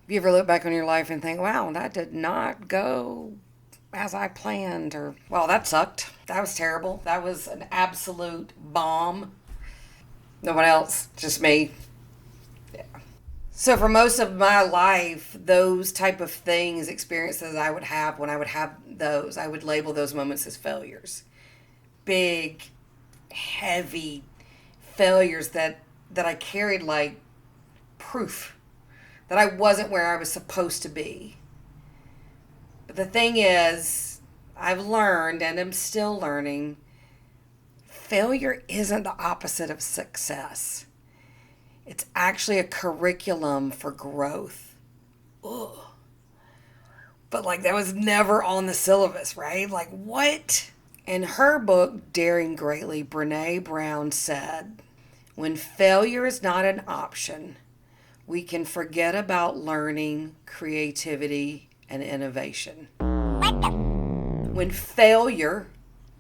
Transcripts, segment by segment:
If you ever look back on your life and think, wow, that did not go as I planned, or, well, that sucked. That was terrible. That was an absolute bomb. No one else, just me. Yeah. So for most of my life, those type of things, experiences I would have, when I would have those, I would label those moments as failures. Big, heavy failures that I carried like proof that I wasn't where I was supposed to be. But the thing is, I've learned and am still learning, failure isn't the opposite of success. It's actually a curriculum for growth. Ugh. But like that was never on the syllabus, right? Like what? In her book, Daring Greatly, Brene Brown said, when failure is not an option, we can forget about learning, creativity, and innovation. When failure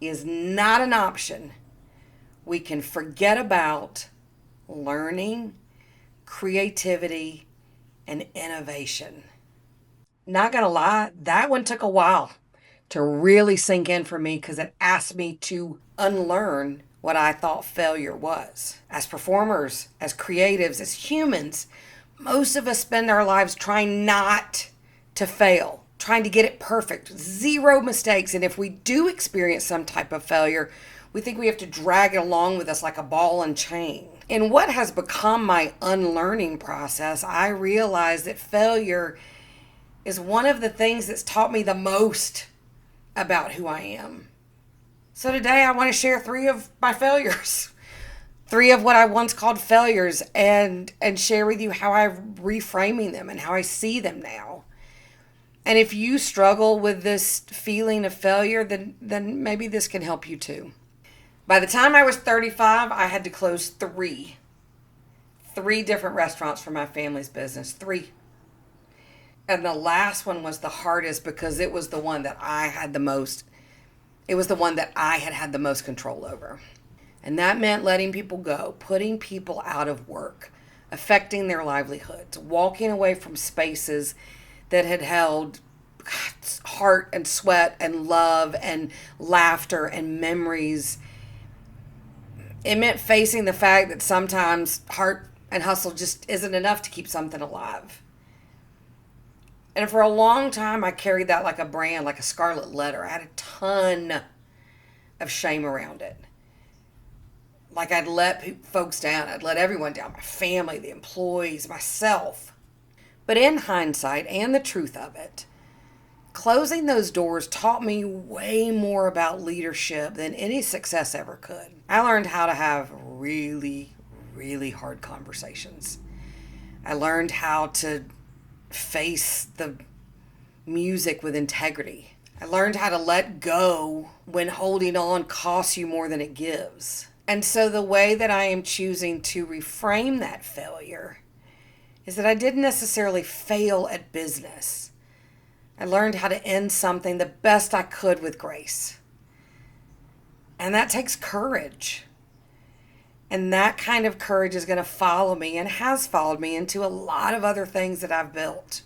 is not an option, we can forget about learning, creativity, and innovation. Not gonna lie, that one took a while to really sink in for me because it asked me to unlearn what I thought failure was. As performers, as creatives, as humans, most of us spend our lives trying not to fail, trying to get it perfect, zero mistakes. And if we do experience some type of failure, we think we have to drag it along with us like a ball and chain. In what has become my unlearning process, I realized that failure is one of the things that's taught me the most about who I am. So today I want to share three of my failures. Three of what I once called failures, and share with you how I'm reframing them and how I see them now. And if you struggle with this feeling of failure, then maybe this can help you too. By the time I was 35, I had to close three different restaurants for my family's business. Three. And the last one was the hardest because it was the one that I had the most, it was the one that I had the most control over. And that meant letting people go, putting people out of work, affecting their livelihoods, walking away from spaces that had held heart and sweat and love and laughter and memories. It meant facing the fact that sometimes heart and hustle just isn't enough to keep something alive. And for a long time, I carried that like a brand, like a scarlet letter. I had a ton of shame around it. Like I'd let folks down. I'd let everyone down, my family, the employees, myself. But in hindsight and the truth of it, closing those doors taught me way more about leadership than any success ever could. I learned how to have really, really hard conversations. I learned how to face the music with integrity. I learned how to let go when holding on costs you more than it gives. And so the way that I am choosing to reframe that failure is that I didn't necessarily fail at business. I learned how to end something the best I could with grace. And that takes courage. And that kind of courage is going to follow me and has followed me into a lot of other things that I've built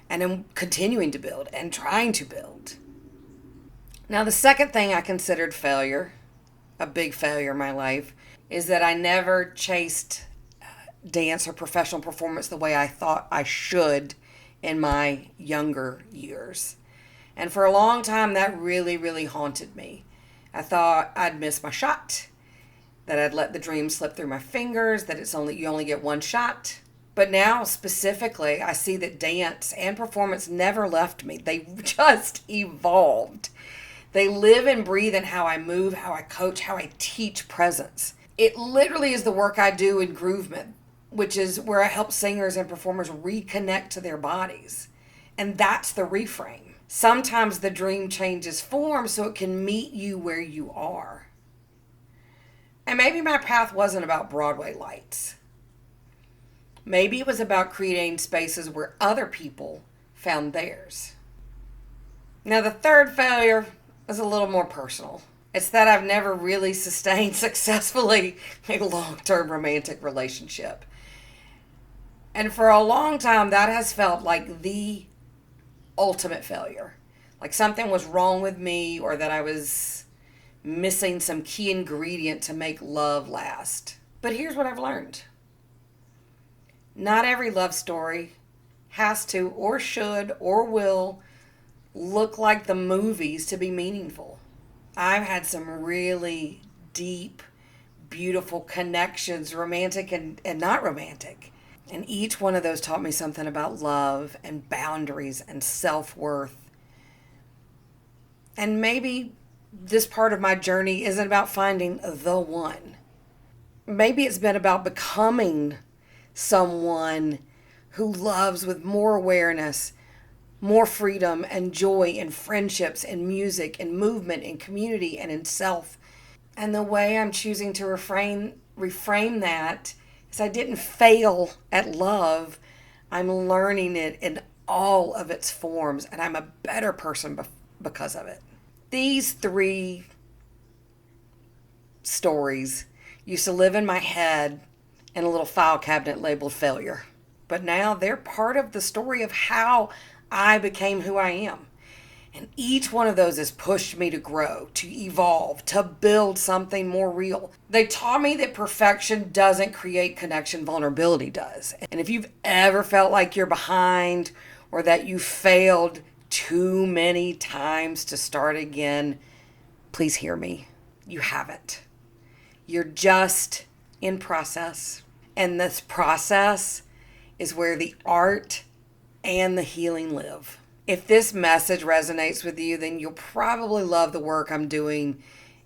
and am continuing to build and trying to build. Now, the second thing I considered failure, a big failure in my life, is that I never chased dance or professional performance the way I thought I should in my younger years. And for a long time, that really, really haunted me. I thought I'd miss my shot, that I'd let the dream slip through my fingers, that you only get one shot. But now specifically, I see that dance and performance never left me. They just evolved. They live and breathe in how I move, how I coach, how I teach presence. It literally is the work I do in Groovement, which is where I help singers and performers reconnect to their bodies. And that's the reframe. Sometimes the dream changes form so it can meet you where you are. And maybe my path wasn't about Broadway lights. Maybe it was about creating spaces where other people found theirs. Now, the third failure is a little more personal. It's that I've never really sustained successfully a long-term romantic relationship. And for a long time, that has felt like the ultimate failure. Like something was wrong with me, or that I was missing some key ingredient to make love last. But here's what I've learned: not every love story has to, or should, or will look like the movies to be meaningful. I've had some really deep, beautiful connections, romantic and not romantic. And each one of those taught me something about love and boundaries and self worth. And maybe this part of my journey isn't about finding the one. Maybe it's been about becoming someone who loves with more awareness, more freedom and joy in friendships, in music, in movement, in community, and in self. And the way I'm choosing to reframe that is I didn't fail at love. I'm learning it in all of its forms, and I'm a better person because of it. These three stories used to live in my head in a little file cabinet labeled failure. But now they're part of the story of how I became who I am. And each one of those has pushed me to grow, to evolve, to build something more real. They taught me that perfection doesn't create connection, vulnerability does. And if you've ever felt like you're behind, or that you failed too many times to start again, please hear me. You haven't. You're just in process. And this process is where the art and the healing live. If this message resonates with you, then you'll probably love the work I'm doing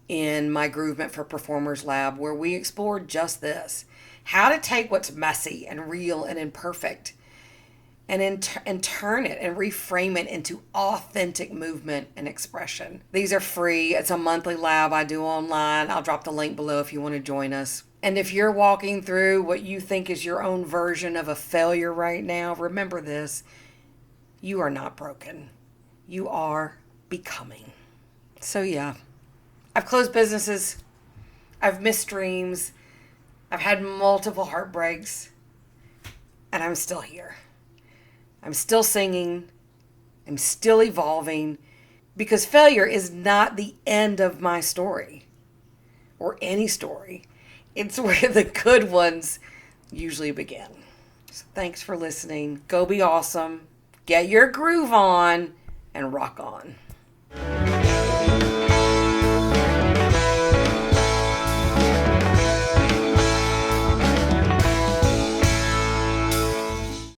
in my Groovement for Performers Lab, where we explore just this: how to take what's messy and real and imperfect and turn it and reframe it into authentic movement and expression. These are free. It's a monthly lab I do online. I'll drop the link below if you want to join us. And if you're walking through what you think is your own version of a failure right now, remember this: you are not broken. You are becoming. So yeah, I've closed businesses. I've missed dreams. I've had multiple heartbreaks. And I'm still here. I'm still singing. I'm still evolving. Because failure is not the end of my story. Or any story. It's where the good ones usually begin. So thanks for listening. Go be awesome. Get your groove on and rock on.